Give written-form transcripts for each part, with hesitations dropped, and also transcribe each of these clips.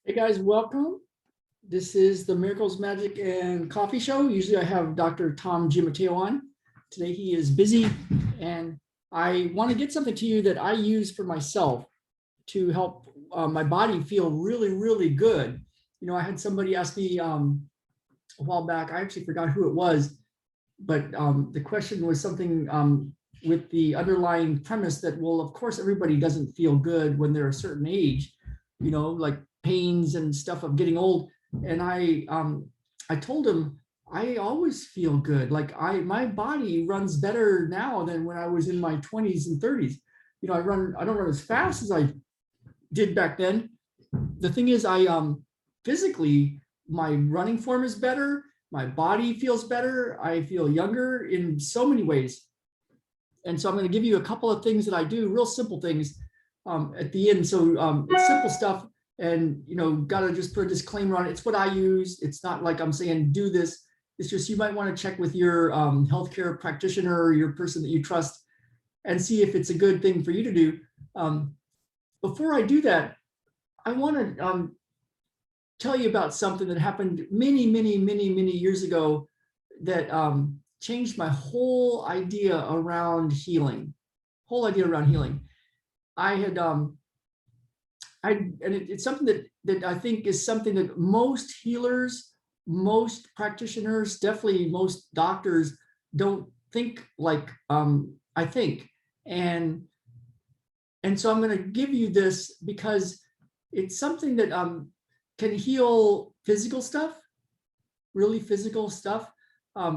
Hey guys, welcome. This is the Miracles, Magic, and Coffee Show. Usually I have Dr. Tom Gimateo on. Today he is busy, and I want to get something to you that I use for myself to help my body feel really, really good. You know, I had somebody ask me a while back, I actually forgot who it was, but the question was something with the underlying premise that, well, of course, everybody doesn't feel good when they're a certain age, you know, like pains and stuff of getting old. And I told him I always feel good. Like my body runs better now than when I was in my 20s and 30s. You know, I don't run as fast as I did back then. The thing is, I physically, my running form is better. My body feels better. I feel younger in so many ways. And so I'm going to give you a couple of things that I do, real simple things at the end. So it's simple stuff. And, you know, got to just put a disclaimer on it. It's what I use. It's not like I'm saying do this. It's just you might want to check with your healthcare practitioner or your person that you trust and see if it's a good thing for you to do. Before I do that, I want to tell you about something that happened many years ago that changed my whole idea around healing. I had it's something that I think is something that most healers, most practitioners, definitely most doctors don't think like I think. And so I'm going to give you this because it's something that can heal physical stuff, really physical stuff,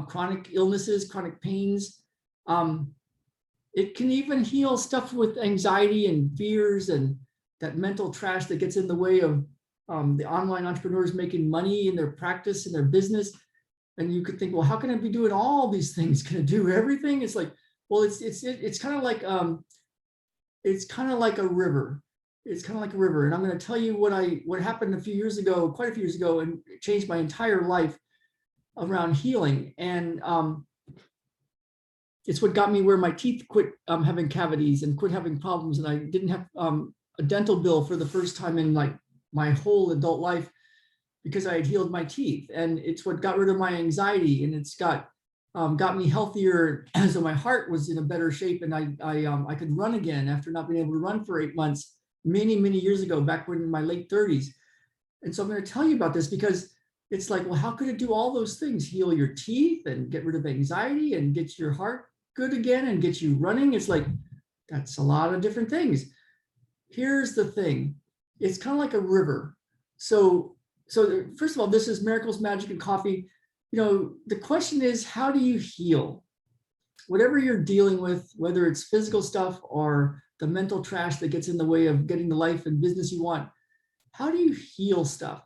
chronic illnesses, chronic pains. It can even heal stuff with anxiety and fears and that mental trash that gets in the way of the online entrepreneurs making money in their practice and their business. And you could think, well, how can I be doing all these things? Can I do everything? It's like, well, it's kind of like a river. It's kind of like a river. And I'm going to tell you what happened quite a few years ago, and it changed my entire life around healing. And it's what got me where my teeth quit having cavities and quit having problems. And I didn't have a dental bill for the first time in like my whole adult life because I had healed my teeth. And it's what got rid of my anxiety, and it's got me healthier. So my heart was in a better shape, and I could run again after not being able to run for 8 months many years ago, back when in my late 30s. And so I'm going to tell you about this because it's like, well, how could it do all those things? Heal your teeth and get rid of anxiety and get your heart good again and get you running. It's like, that's a lot of different things. Here's the thing. It's kind of like a river. So first of all, this is Miracles, Magic, and Coffee. You know, the question is, how do you heal? Whatever you're dealing with, whether it's physical stuff or the mental trash that gets in the way of getting the life and business you want, how do you heal stuff?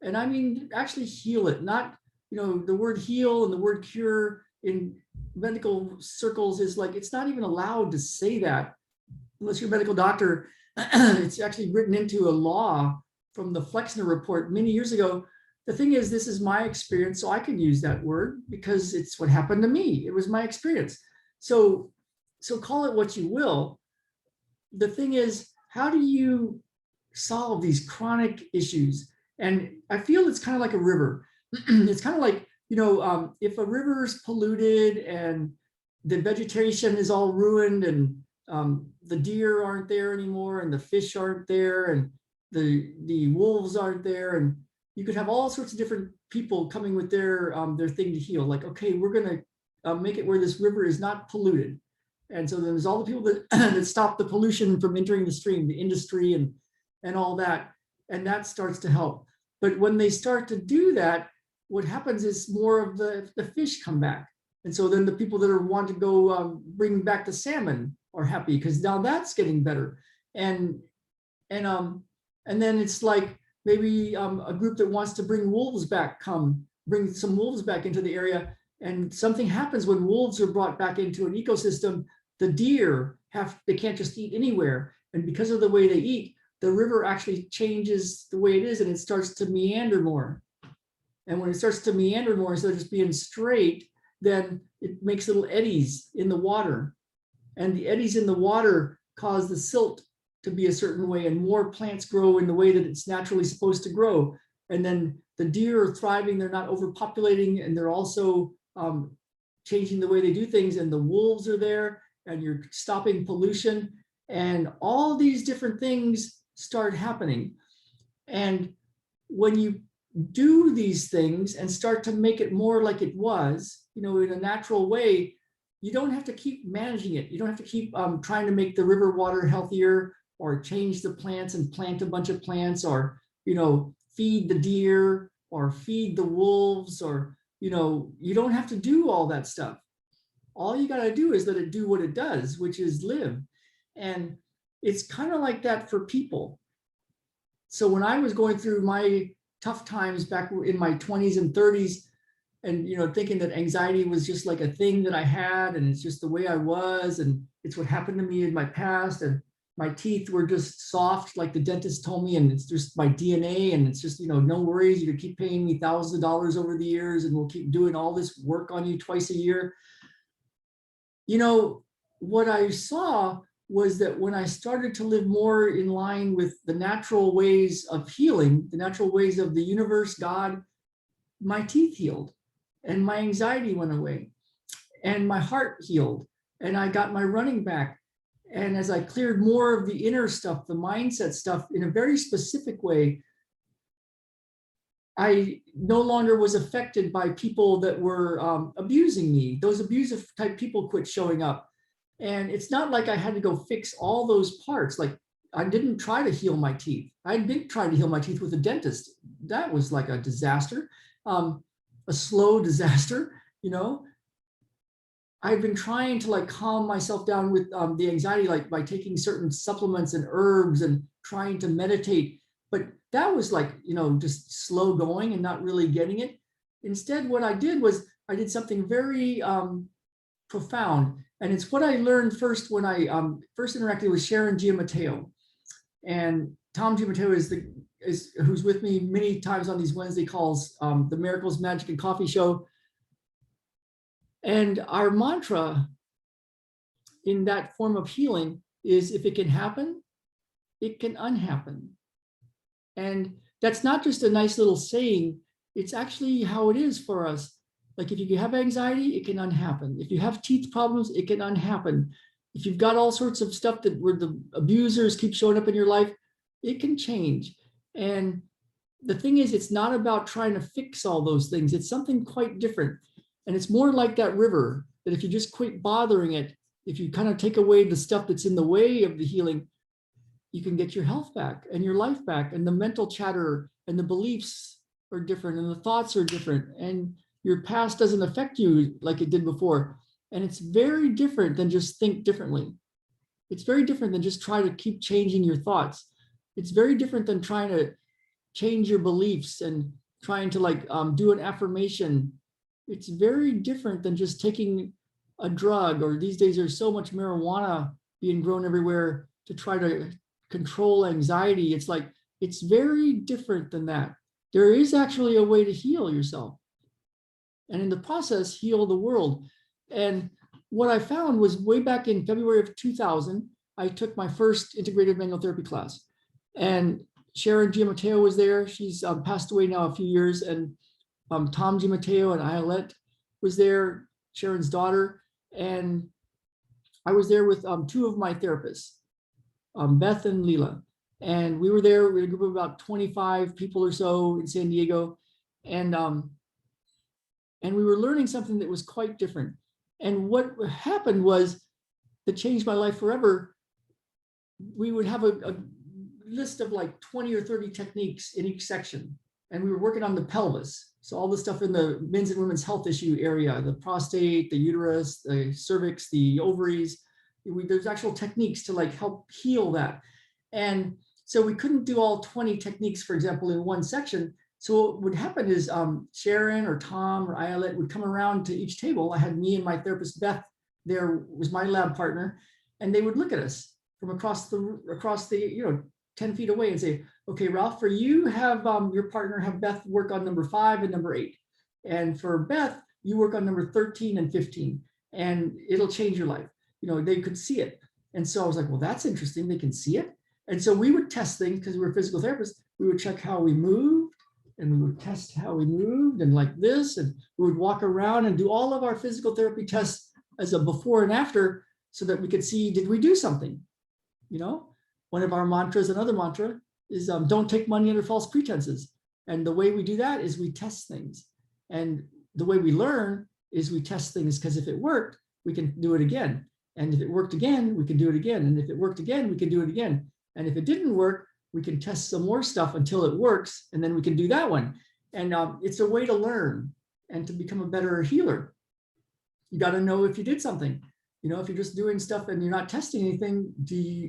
And I mean, actually heal it, not, you know, the word heal and the word cure in medical circles is like, it's not even allowed to say that unless you're a medical doctor. It's actually written into a law from the Flexner report many years ago. The thing is, this is my experience, so I can use that word because it's what happened to me. It was my experience. So call it what you will. The thing is, how do you solve these chronic issues? And I feel it's kind of like a river. It's kind of like, you know, if a river is polluted and the vegetation is all ruined and the deer aren't there anymore and the fish aren't there and the wolves aren't there, and you could have all sorts of different people coming with their thing to heal. Like, okay, we're going to make it where this river is not polluted. And so there's all the people that, that stop the pollution from entering the stream, the industry and all that. And that starts to help. But when they start to do that, what happens is more of the fish come back. And so then the people that want to go bring back the salmon are happy because now that's getting better. And then it's like maybe a group that wants to bring wolves back, bring some wolves back into the area. And something happens when wolves are brought back into an ecosystem. The deer they can't just eat anywhere. And because of the way they eat, the river actually changes the way it is, and it starts to meander more. And when it starts to meander more, instead of just being straight, then it makes little eddies in the water. And the eddies in the water cause the silt to be a certain way, and more plants grow in the way that it's naturally supposed to grow. And then the deer are thriving, they're not overpopulating, and they're also changing the way they do things, and the wolves are there, and you're stopping pollution, and all these different things start happening. And when you do these things and start to make it more like it was, in a natural way, you don't have to keep managing it. You don't have to keep trying to make the river water healthier, or change the plants and plant a bunch of plants, or, feed the deer or feed the wolves, or, you don't have to do all that stuff. All you got to do is let it do what it does, which is live. And it's kind of like that for people. So when I was going through my tough times back in my 20s and 30s, and thinking that anxiety was just like a thing that I had, and it's just the way I was, and it's what happened to me in my past, and my teeth were just soft like the dentist told me, and it's just my DNA, and it's just, no worries, you could keep paying me thousands of dollars over the years, and we'll keep doing all this work on you twice a year. What I saw was that when I started to live more in line with the natural ways of healing, the natural ways of the universe, God, my teeth healed, and my anxiety went away, and my heart healed, and I got my running back. And as I cleared more of the inner stuff, the mindset stuff, in a very specific way, I no longer was affected by people that were abusing me. Those abusive type people quit showing up. And it's not like I had to go fix all those parts. Like, I didn't try to heal my teeth. I didn't try to heal my teeth with a dentist. That was like a disaster, a slow disaster, I've been trying to calm myself down with the anxiety, by taking certain supplements and herbs and trying to meditate. But that was just slow going and not really getting it. Instead, what I did was I did something very profound. And it's what I learned first when I first interacted with Sharon Giammatteo. And Tom Giammatteo is who's with me many times on these Wednesday calls, the Miracles, Magic, and Coffee Show. And our mantra in that form of healing is, if it can happen, it can unhappen. And that's not just a nice little saying, it's actually how it is for us. Like, if you have anxiety, it can unhappen. If you have teeth problems, it can unhappen. If you've got all sorts of stuff where the abusers keep showing up in your life, it can change. And the thing is, it's not about trying to fix all those things. It's something quite different. And it's more like that river, that if you just quit bothering it, if you kind of take away the stuff that's in the way of the healing, you can get your health back and your life back, and the mental chatter and the beliefs are different, and the thoughts are different, and your past doesn't affect you like it did before. And it's very different than just think differently. It's very different than just try to keep changing your thoughts. It's very different than trying to change your beliefs and trying to do an affirmation. It's very different than just taking a drug, or these days there's so much marijuana being grown everywhere to try to control anxiety. It's very different than that. There is actually a way to heal yourself, and in the process, heal the world. And what I found was, way back in February of 2000, I took my first integrated manual therapy class, and Sharon Giammatteo was there. She's passed away now a few years, and Tom Giammatteo and Ayelet was there, Sharon's daughter, and I was there with two of my therapists, Beth and Leela. And we were there with a group of about 25 people or so in San Diego. And we were learning something that was quite different. And what happened was, that changed my life forever. We would have a list of 20 or 30 techniques in each section. And we were working on the pelvis. So all the stuff in the men's and women's health issue area, the prostate, the uterus, the cervix, the ovaries. There's actual techniques to help heal that. And so we couldn't do all 20 techniques, for example, in one section. So what would happen is Sharon or Tom or Ayelet would come around to each table. I had me and my therapist, Beth, there was my lab partner, and they would look at us from across the 10 feet away and say, okay, Ralph, for you, have your partner have Beth work on number 5 and number 8. And for Beth, you work on number 13 and 15, and it'll change your life. They could see it. And so I was like, well, that's interesting. They can see it. And so we would test things because we were physical therapists. We would check how we moved, and we would test how we moved, and like this, and we would walk around and do all of our physical therapy tests as a before and after, so that we could see, did we do something? You know, one of our mantras, another mantra is don't take money under false pretenses. And the way we do that is we test things. And the way we learn is we test things, because if it worked, we can do it again. And if it worked again, we can do it again. And if it worked again, we can do it again. And if it didn't work, we can test some more stuff until it works, and then we can do that one. And it's a way to learn and to become a better healer. You got to know if you did something. You know, if you're just doing stuff and you're not testing anything,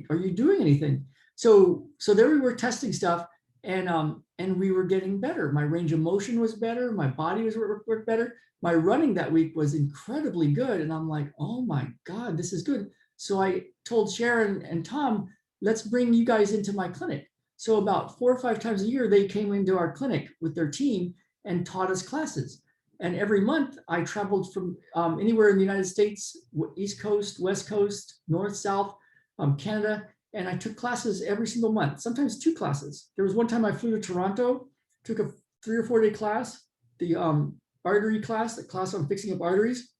are you doing anything? So there we were testing stuff, and we were getting better. My range of motion was better. My body was worked better. My running that week was incredibly good. And I'm like, oh my God, this is good. So I told Sharon and Tom, let's bring you guys into my clinic. So about 4 or 5 times a year, they came into our clinic with their team and taught us classes. And every month I traveled from anywhere in the United States, East Coast, West Coast, North, South, Canada. And I took classes every single month, sometimes 2 classes. There was one time I flew to Toronto, took a 3 or 4 day class, the artery class, the class on fixing up arteries.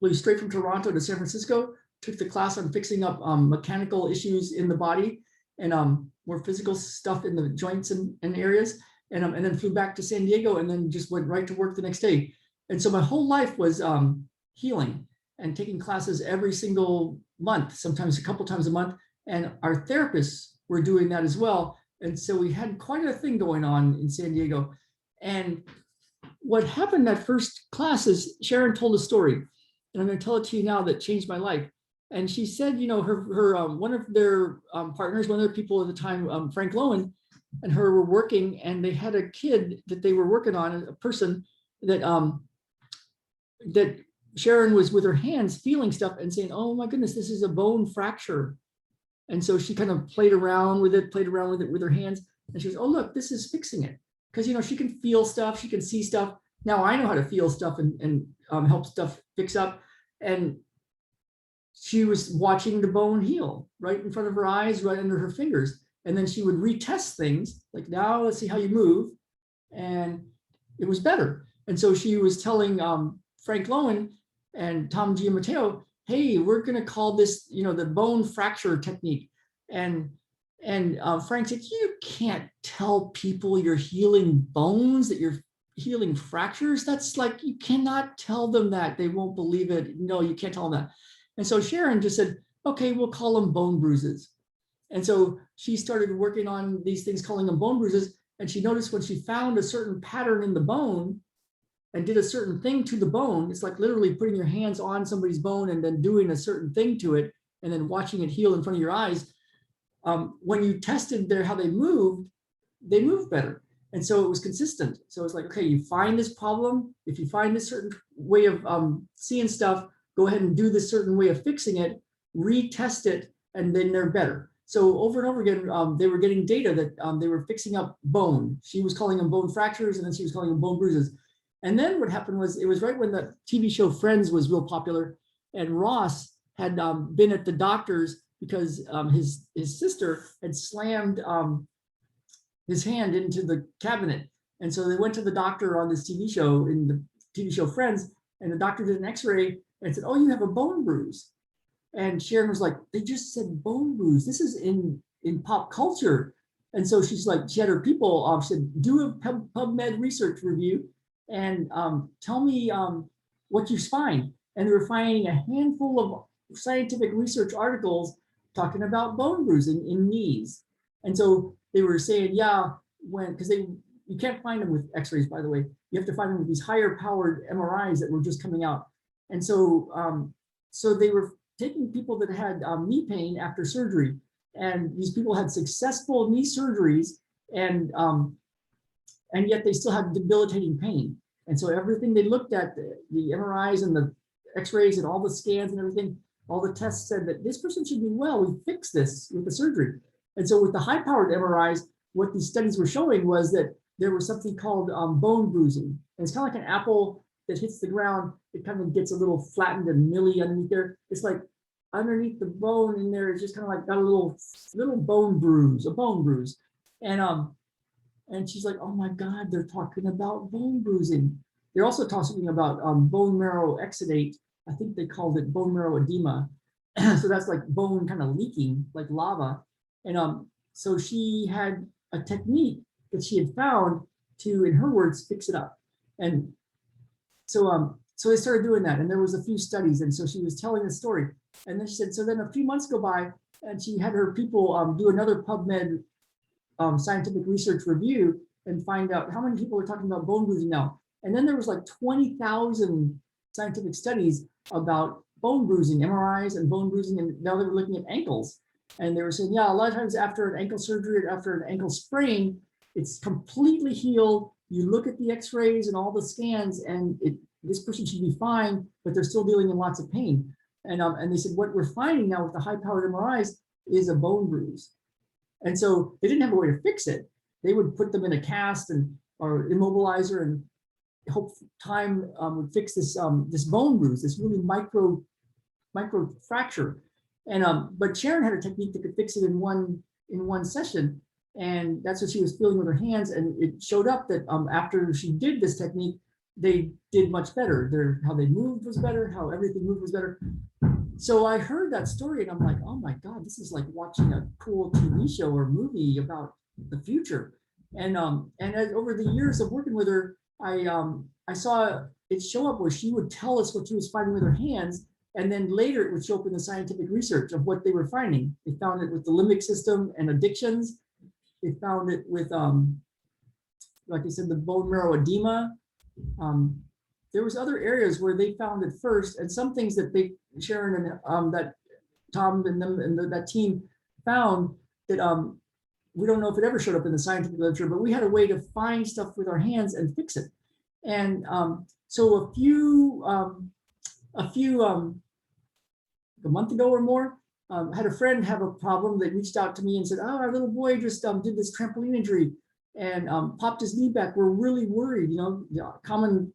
Flew straight from Toronto to San Francisco, took the class on fixing up mechanical issues in the body and more physical stuff in the joints and areas. And then flew back to San Diego, and then just went right to work the next day. And so my whole life was healing and taking classes every single month, sometimes a couple times a month. And our therapists were doing that as well. And so we had quite a thing going on in San Diego. And what happened that first class is Sharon told a story, and I'm going to tell it to you now, that changed my life. And she said, you know, her one of their partners, one of their people at the time, Frank Lowen, and her were working, and they had a kid that they were working on, a person that that Sharon was with her hands feeling stuff and saying, oh my goodness, this is a bone fracture. And so she kind of played around with it with her hands. And she goes, oh, look, this is fixing it. Because, you know, she can feel stuff, she can see stuff. Now I know how to feel stuff and help stuff fix up. And she was watching the bone heal right in front of her eyes, right under her fingers. And then she would retest things like, now let's see how you move. And it was better. And so she was telling Frank Lowen and Tom Giammatteo, hey, we're going to call this, you know, the bone fracture technique. And Frank said, you can't tell people you're healing bones, that you're healing fractures. That's like, you cannot tell them that. They won't believe it. No, you can't tell them that. And so Sharon just said, okay, we'll call them bone bruises. And so she started working on these things, calling them bone bruises. And she noticed when she found a certain pattern in the bone and did a certain thing to the bone, it's like literally putting your hands on somebody's bone and then doing a certain thing to it and then watching it heal in front of your eyes. When you tested how they moved better. And so it was consistent. So it's like, okay, you find this problem. If you find this certain way of seeing stuff, go ahead and do this certain way of fixing it, retest it, and then they're better. So over and over again, they were getting data that they were fixing up bone. She was calling them bone fractures, and then she was calling them bone bruises. And then what happened was, it was right when the TV show Friends was real popular, and Ross had been at the doctor's because his sister had slammed his hand into the cabinet. And so they went to the doctor on this TV show, in the TV show Friends, and the doctor did an x-ray and said, oh, you have a bone bruise. And Sharon was like, they just said bone bruise. This is in pop culture. And so she's like, she had her people, she said, do a PubMed research review and tell me what you find. And they were finding a handful of scientific research articles talking about bone bruising in knees. And so they were saying, yeah, because you can't find them with x-rays, by the way. You have to find them with these higher powered MRIs that were just coming out. And so, so they were taking people that had knee pain after surgery. And these people had successful knee surgeries, and yet they still had debilitating pain. And so everything they looked at, the MRIs and the x-rays and all the scans and everything, all the tests said that this person should be well. We fixed this with the surgery. And so with the high-powered MRIs, what these studies were showing was that there was something called bone bruising. And it's kind of like an apple that hits the ground. It kind of gets a little flattened and milly underneath there. It's like underneath the bone in there, it's just kind of like got a little bone bruise, a bone bruise. And she's like, oh my God, they're talking about bone bruising. They're also talking about bone marrow exudate. I think they called it bone marrow edema. So that's like bone kind of leaking like lava. And so she had a technique that she had found to, in her words, fix it up. And so they started doing that, and there was a few studies, and so she was telling the story. And then she said, so then a few months go by, and she had her people do another PubMed scientific research review and find out how many people are talking about bone bruising now. And then there was like 20,000 scientific studies about bone bruising, MRIs and bone bruising, and now they were looking at ankles. And they were saying, yeah, a lot of times after an ankle surgery, after an ankle sprain, it's completely healed. You look at the x-rays and all the scans, and this person should be fine, but they're still dealing in lots of pain. And they said, what we're finding now with the high-powered MRIs is a bone bruise. And so they didn't have a way to fix it. They would put them in a cast or immobilizer and hope time would fix this this bone bruise, this really micro fracture. And but Sharon had a technique that could fix it in one session, and that's what she was feeling with her hands. And it showed up that after she did this technique, they did much better. How they moved was better. How everything moved was better. So I heard that story, and I'm like, oh my God, this is like watching a cool TV show or movie about the future. And as, over the years of working with her, I saw it show up where she would tell us what she was finding with her hands, and then later it would show up in the scientific research of what they were finding. They found it with the limbic system and addictions. They found it with, like I said, the bone marrow edema. There was other areas where they found it first, and some things that Sharon and that Tom and them and that team found that we don't know if it ever showed up in the scientific literature, but we had a way to find stuff with our hands and fix it. And so a month ago or more, had a friend have a problem. They reached out to me and said, oh, our little boy just did this trampoline injury and popped his knee back. We're really worried. You know, the common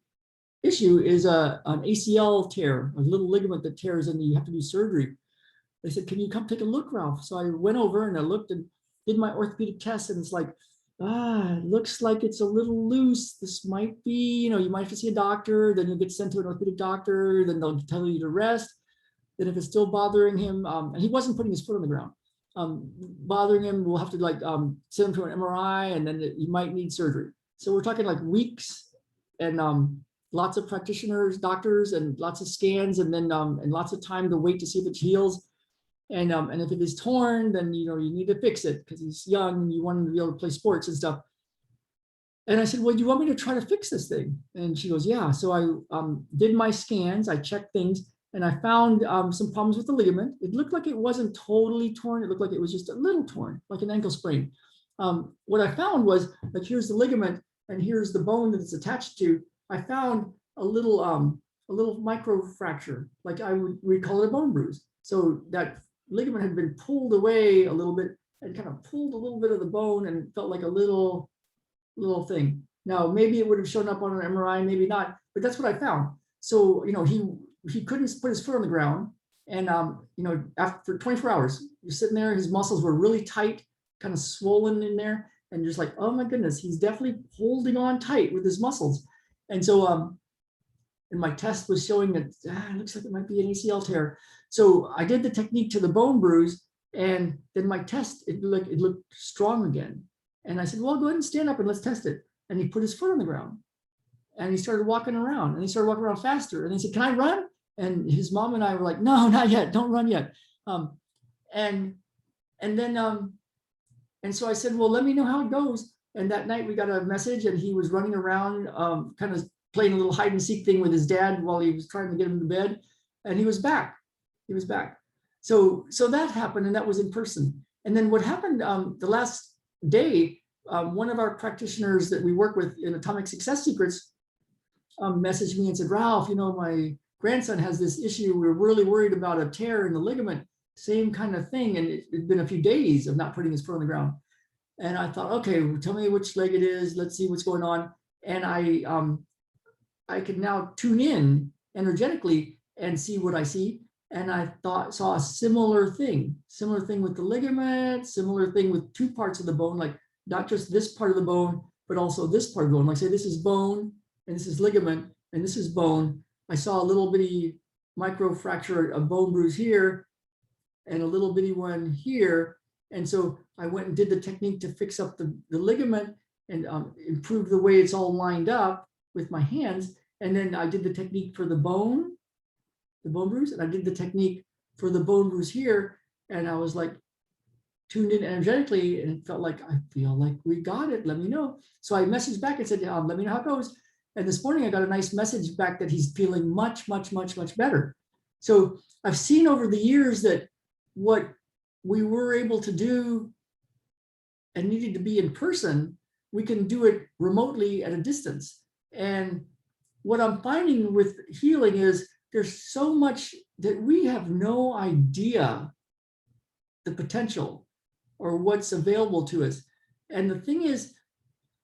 issue is an ACL tear, a little ligament that tears, and you have to do surgery. They said, can you come take a look, Ralph? So I went over and I looked and did my orthopedic test, and it's like, it looks like it's a little loose. This might be, you know, you might have to see a doctor, then you'll get sent to an orthopedic doctor, then they'll tell you to rest. Then if it's still bothering him, and he wasn't putting his foot on the ground, bothering him, we'll have to like send him to an MRI, and then you might need surgery. So we're talking like weeks, and lots of practitioners, doctors, and lots of scans, and then and lots of time to wait to see if it heals. And if it is torn, then you need to fix it because he's young and you want him to be able to play sports and stuff. And I said, well, do you want me to try to fix this thing? And she goes, yeah. So I did my scans, I checked things, and I found some problems with the ligament. It looked like it wasn't totally torn. It looked like it was just a little torn, like an ankle sprain. What I found was, like, here's the ligament and here's the bone that it's attached to. I found a little micro fracture, like we'd call it a bone bruise. So that ligament had been pulled away a little bit and kind of pulled a little bit of the bone, and it felt like a little thing. Now, maybe it would have shown up on an MRI, maybe not, but that's what I found. So, he couldn't put his foot on the ground. And, after 24 hours, you're sitting there, his muscles were really tight, kind of swollen in there. And just like, oh my goodness, he's definitely holding on tight with his muscles. And so, and my test was showing that it looks like it might be an ACL tear. So I did the technique to the bone bruise, and then my test, it looked strong again. And I said, well, go ahead and stand up and let's test it. And he put his foot on the ground, and he started walking around, and he started walking around faster. And he said, can I run? And his mom and I were like, no, not yet. Don't run yet. And so I said, well, let me know how it goes. And that night we got a message, and he was running around, kind of playing a little hide and seek thing with his dad while he was trying to get him to bed. And he was back. He was back. So that happened, and that was in person. And then what happened the last day, one of our practitioners that we work with in Atomic Success Secrets messaged me and said, Ralph, my grandson has this issue. We're really worried about a tear in the ligament, same kind of thing. And it'd been a few days of not putting his foot on the ground. And I thought, okay, well, tell me which leg it is. Let's see what's going on. And I can now tune in energetically and see what I see. And I saw a similar thing with the ligament, similar thing with two parts of the bone, like not just this part of the bone, but also this part of the bone. Like say this is bone and this is ligament and this is bone. I saw a little bitty micro fracture, a bone bruise here and a little bitty one here. And so I went and did the technique to fix up the ligament and improve the way it's all lined up with my hands. And then I did the technique for the bone bruise, and I did the technique for the bone bruise here. And I was like tuned in energetically, and it felt like, I feel like we got it. Let me know. So I messaged back and said, let me know how it goes. And this morning I got a nice message back that he's feeling much, much, much, much better. So I've seen over the years that what we were able to do and needed to be in person, we can do it remotely at a distance. And what I'm finding with healing is there's so much that we have no idea the potential or what's available to us. And the thing is,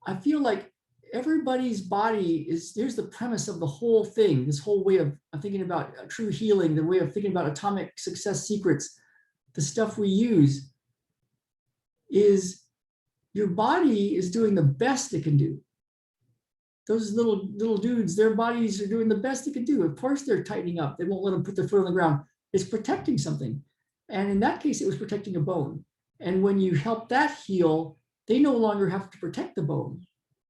I feel like everybody's body is, there's the premise of the whole thing, this whole way of thinking about true healing, the way of thinking about atomic success secrets, the stuff we use is your body is doing the best it can do. Those little dudes, their bodies are doing the best they can do. Of course, they're tightening up. They won't let them put their foot on the ground. It's protecting something. And in that case, it was protecting a bone. And when you help that heal, they no longer have to protect the bone.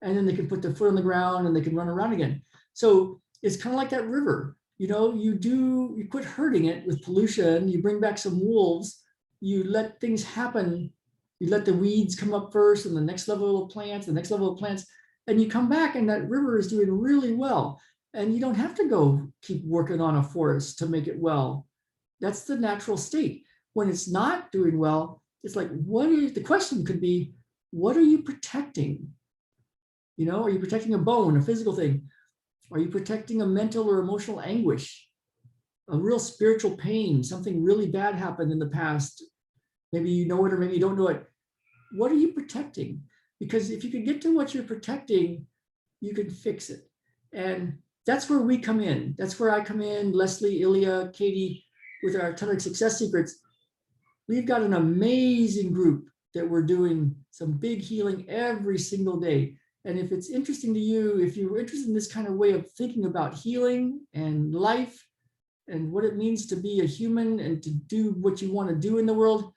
And then they can put their foot on the ground and they can run around again. So it's kind of like that river. You know, you quit hurting it with pollution. You bring back some wolves. You let things happen. You let the weeds come up first and the next level of plants, and you come back and that river is doing really well. And you don't have to go keep working on a forest to make it well. That's the natural state. When it's not doing well, it's like, the question could be, what are you protecting? You know, are you protecting a bone, a physical thing? Are you protecting a mental or emotional anguish? A real spiritual pain, something really bad happened in the past. Maybe you know it or maybe you don't know it. What are you protecting? Because if you can get to what you're protecting, you can fix it. And that's where we come in. That's where I come in, Leslie, Ilya, Katie, with our Atomic Success Secrets. We've got an amazing group that we're doing some big healing every single day. And if it's interesting to you, if you're interested in this kind of way of thinking about healing and life and what it means to be a human and to do what you want to do in the world,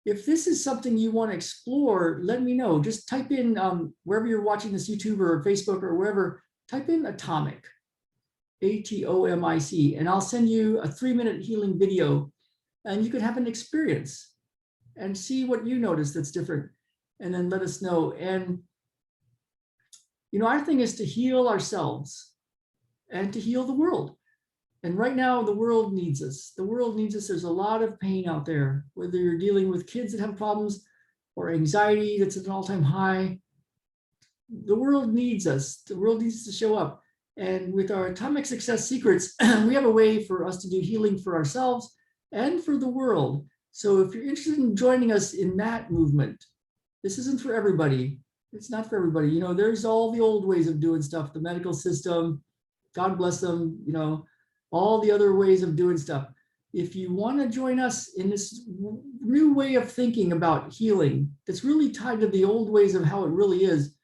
if this is something you want to explore, let me know. Just type in wherever you're watching this, YouTube or Facebook or wherever, type in Atomic, ATOMIC, and I'll send you a 3-minute healing video and you can have an experience and see what you notice that's different and then let us know. And, you know, our thing is to heal ourselves and to heal the world. And right now, the world needs us. The world needs us. There's a lot of pain out there, whether you're dealing with kids that have problems or anxiety that's at an all-time high. The world needs us. The world needs to show up. And with our Atomic Success Secrets, we have a way for us to do healing for ourselves and for the world. So if you're interested in joining us in that movement, this isn't for everybody. It's not for everybody. You know, there's all the old ways of doing stuff, the medical system, God bless them, you know, all the other ways of doing stuff. If you want to join us in this new way of thinking about healing that's really tied to the old ways of how it really is,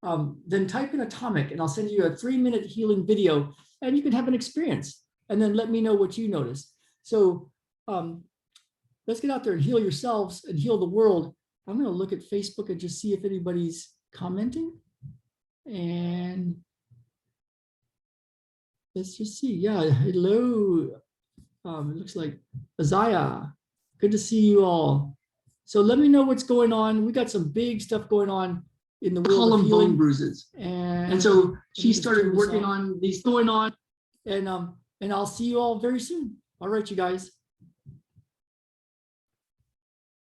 then type in Atomic and I'll send you a 3-minute healing video and you can have an experience and then let me know what you notice. So let's get out there and heal yourselves and heal the world. I'm going to look at Facebook and just see if anybody's commenting. And let's just see. Yeah, hello. It looks like Azaya. Good to see you all. So let me know what's going on. We got some big stuff going on in the world of healing. Bone bruises. And so she started working on these going on. And I'll see you all very soon. All right, you guys.